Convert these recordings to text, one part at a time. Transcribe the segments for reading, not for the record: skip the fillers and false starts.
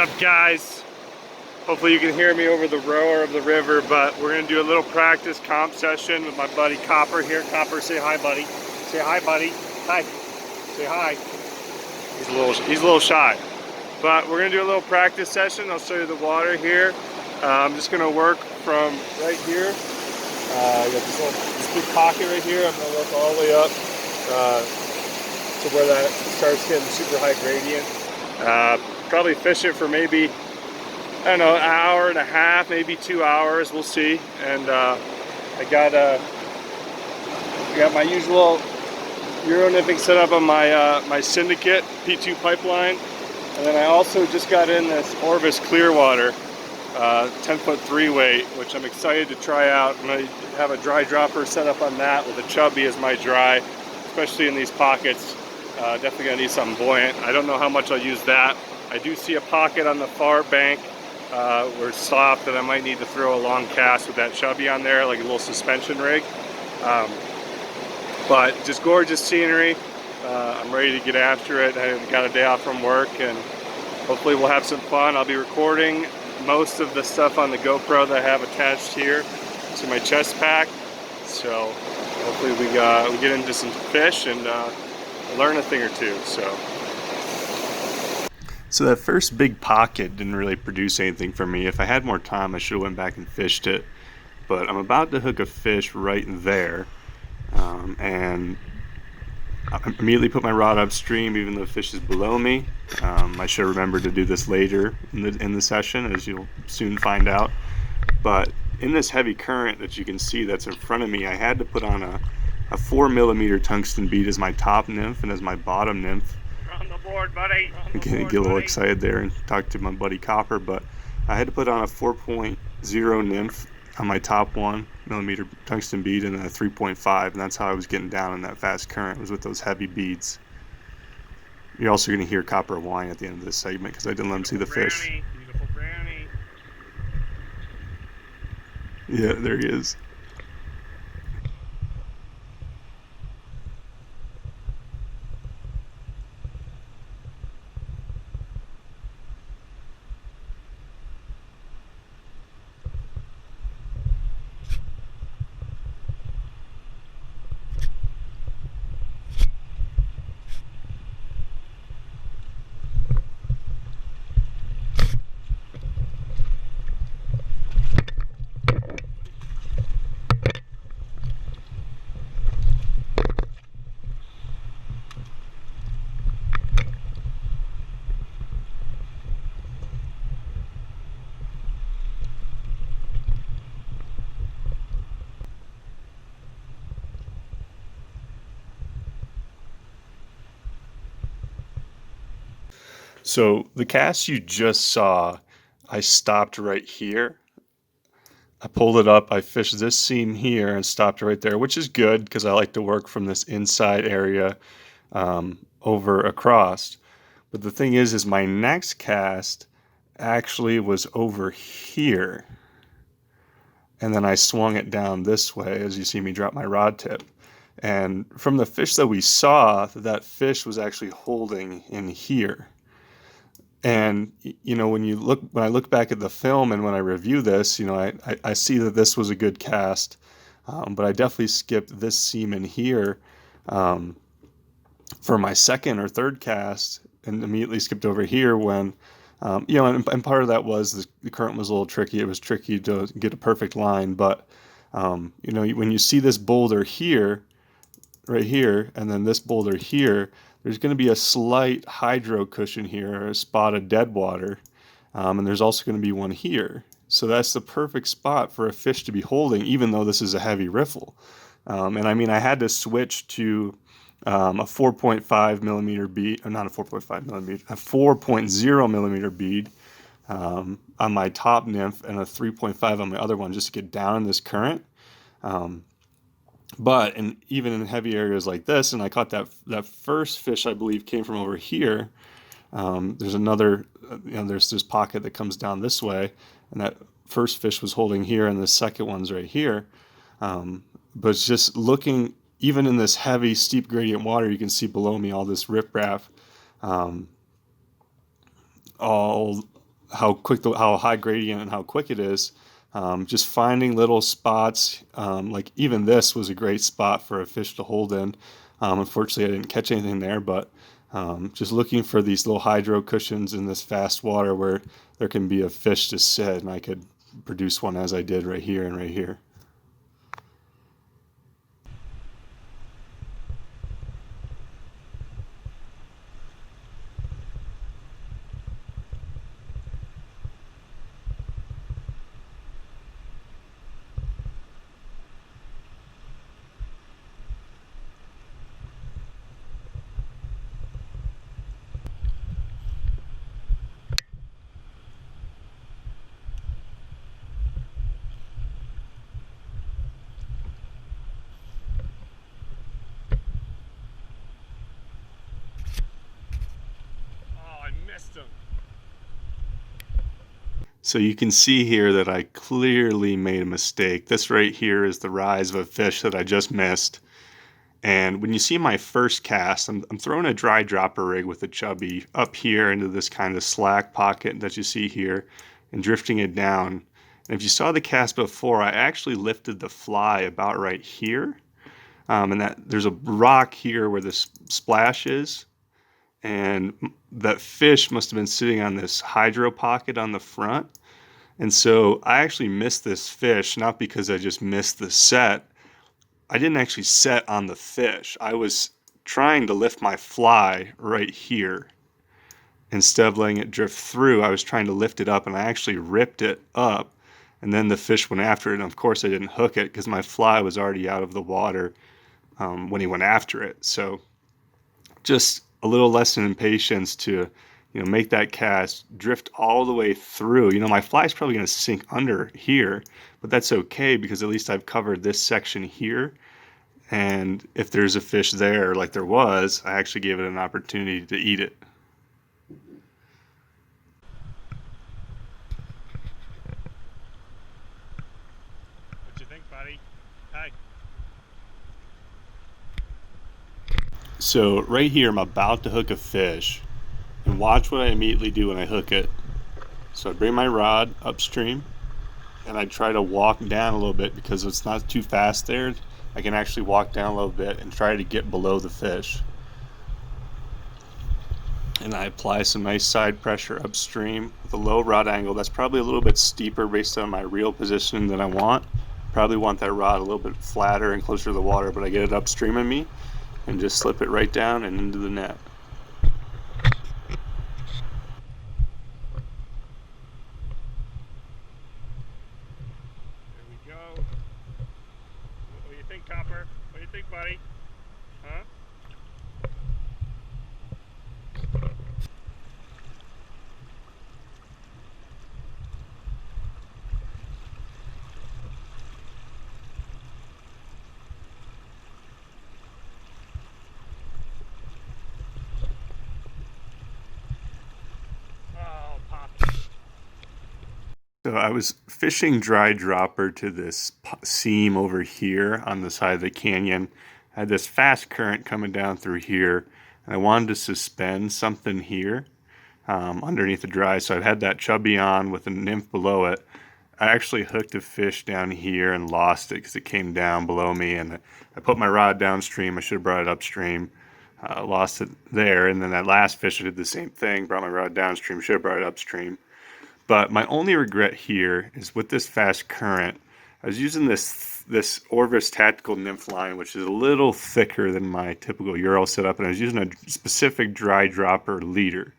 up, guys? Hopefully you can hear me over the roar of the river, but we're gonna do a little practice comp session with my buddy Copper here. Copper, say hi, buddy. Say hi, buddy. Hi. Say hi. He's a little shy, but we're gonna do a little practice session. I'll show you the water here. I'm just gonna work from right here. I got this big pocket right here. I'm gonna work all the way up to where that starts getting super high gradient. Probably fish it for maybe, I don't know, an hour and a half, maybe 2 hours. We'll see. And I got my usual Euro nymphing set up on my my Syndicate P2 pipeline, and then I also just got in this Orvis Clearwater 10-foot 3-weight, which I'm excited to try out. I'm going to have a dry dropper set up on that with a chubby as my dry, especially in these pockets. Definitely going to need something buoyant. I don't know how much I'll use that. I do see a pocket on the far bank where it's soft that I might need to throw a long cast with that chubby on there, like a little suspension rig. But just gorgeous scenery. I'm ready to get after it. I got a day off from work, and hopefully we'll have some fun. I'll be recording most of the stuff on the GoPro that I have attached here to my chest pack. So hopefully we get into some fish and learn a thing or two. So that first big pocket didn't really produce anything for me. If I had more time, I should have went back and fished it. But I'm about to hook a fish right there. And I immediately put my rod upstream, even though the fish is below me. I should remember to do this later in the session, as you'll soon find out. But in this heavy current that you can see that's in front of me, I had to put on a 4mm tungsten bead as my top nymph and as my bottom nymph. You're on the board, buddy. I'm gonna get a little excited there and talk to my buddy Copper, but I had to put on a 4.0 nymph on my top 1mm tungsten bead and then a 3.5, and that's how I was getting down in that fast current, was with those heavy beads. You're also going to hear Copper whine at the end of this segment because I didn't let him see the fish. Beautiful brownie. Yeah, there he is. So the cast you just saw, I stopped right here. I pulled it up, I fished this seam here and stopped right there, which is good because I like to work from this inside area over across. But the thing is my next cast actually was over here. And then I swung it down this way as you see me drop my rod tip. And from the fish that we saw, that fish was actually holding in here. And, you know, when I look back at the film and when I review this, you know, I see that this was a good cast, but I definitely skipped this seam in here for my second or third cast and immediately skipped over here when, you know, and part of that was the current was a little tricky. It was tricky to get a perfect line, but, you know, when you see this boulder here, right here, and then this boulder here, there's going to be a slight hydro cushion here, a spot of dead water, and there's also going to be one here. So that's the perfect spot for a fish to be holding, even though this is a heavy riffle. And I mean, I had to switch to a 4.5mm bead, or not a 4.5mm, a 4.0mm bead on my top nymph and a 3.5 on my other one just to get down in this current. But even in heavy areas like this, and I caught that first fish, I believe, came from over here. There's another, you know, there's this pocket that comes down this way, and that first fish was holding here, and the second one's right here. But it's just looking, even in this heavy, steep gradient water, you can see below me all this riprap, all how high gradient and how quick it is. Just finding little spots, like even this was a great spot for a fish to hold in. Unfortunately, I didn't catch anything there, but just looking for these little hydro cushions in this fast water where there can be a fish to sit, and I could produce one as I did right here and right here. Oh, I missed him. So you can see here that I clearly made a mistake. This right here is the rise of a fish that I just missed. And when you see my first cast, I'm throwing a dry dropper rig with a chubby up here into this kind of slack pocket that you see here and drifting it down. And if you saw the cast before, I actually lifted the fly about right here. And that there's a rock here where this splash is. And that fish must have been sitting on this hydro pocket on the front. And so I actually missed this fish, not because I just missed the set. I didn't actually set on the fish. I was trying to lift my fly right here. Instead of letting it drift through, I was trying to lift it up, and I actually ripped it up. And then the fish went after it. And of course, I didn't hook it because my fly was already out of the water when he went after it. So just a little lesson in patience to, make that cast drift all the way through. My fly's probably going to sink under here, but that's okay because at least I've covered this section here. And if there's a fish there, like there was, I actually gave it an opportunity to eat it. What you think, buddy? Hey. So right here, I'm about to hook a fish, and watch what I immediately do when I hook it. So I bring my rod upstream, and I try to walk down a little bit because it's not too fast there. I can actually walk down a little bit and try to get below the fish. And I apply some nice side pressure upstream with a low rod angle. That's probably a little bit steeper based on my reel position than I want. Probably want that rod a little bit flatter and closer to the water, but I get it upstream of me and just slip it right down and into the net. There we go. What do you think, Copper? What do you think, buddy? Huh? Oh, popped. So I was fishing dry dropper to this seam over here on the side of the canyon. I had this fast current coming down through here, and I wanted to suspend something here underneath the dry. So I had that chubby on with a nymph below it. I actually hooked a fish down here and lost it because it came down below me, and I put my rod downstream. I should have brought it upstream. Lost it there, and then that last fish I did the same thing. Brought my rod downstream. Should have brought it upstream. But my only regret here is with this fast current, I was using this Orvis Tactical Nymph line, which is a little thicker than my typical Euro setup, and I was using a specific dry dropper leader.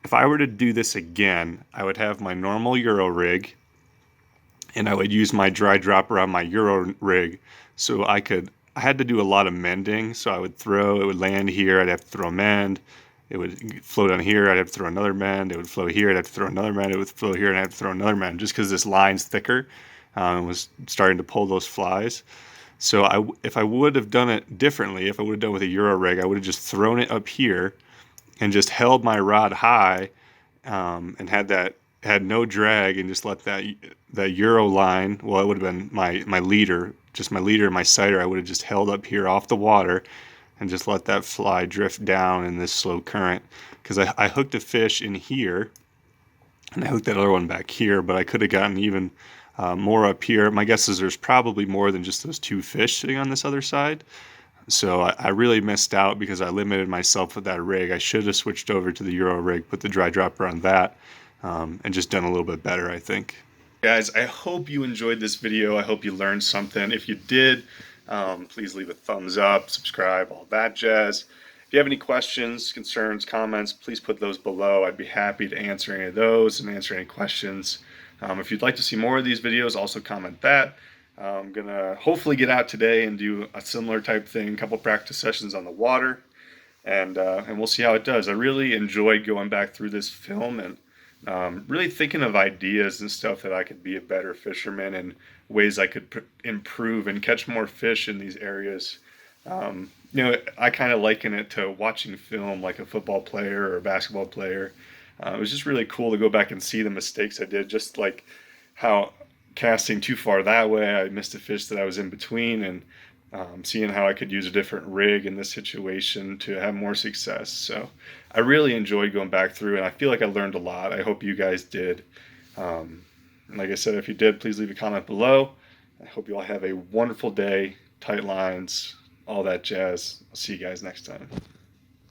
If I were to do this again, I would have my normal Euro rig, and I would use my dry dropper on my Euro rig, so I had to do a lot of mending. So I would throw, it would land here, I'd have to throw a mend. It would float on here, I'd have to throw another mend. It would flow here, I'd have to throw another mend. It would flow here, and I'd have to throw another mend, just because this line's thicker and was starting to pull those flies. So if I would have done it differently, if I would have done it with a Euro rig, I would have just thrown it up here and just held my rod high and had no drag and just let that Euro line. Well, it would have been my leader, just my leader and my sighter. I would have just held up here off the water and just let that fly drift down in this slow current. Because I hooked a fish in here, and I hooked that other one back here, but I could have gotten even more up here. My guess is there's probably more than just those 2 fish sitting on this other side. So I really missed out because I limited myself with that rig. I should have switched over to the Euro rig, put the dry dropper on that, and just done a little bit better, I think. Guys, I hope you enjoyed this video. I hope you learned something. If you did, please leave a thumbs up, subscribe, all that jazz. If you have any questions, concerns, comments, please put those below. I'd be happy to answer any of those and answer any questions. If you'd like to see more of these videos, also comment that. I'm gonna hopefully get out today and do a similar type thing, a couple practice sessions on the water, and we'll see how it does. I really enjoyed going back through this film and really thinking of ideas and stuff that I could be a better fisherman and ways I could improve and catch more fish in these areas. I kind of liken it to watching film like a football player or a basketball player. It was just really cool to go back and see the mistakes I did, just like how casting too far that way, I missed a fish that I was in between, and seeing how I could use a different rig in this situation to have more success. So I really enjoyed going back through, and I feel like I learned a lot. I hope you guys did. And like I said, if you did, please leave a comment below. I hope you all have a wonderful day, tight lines, all that jazz. I'll see you guys next time.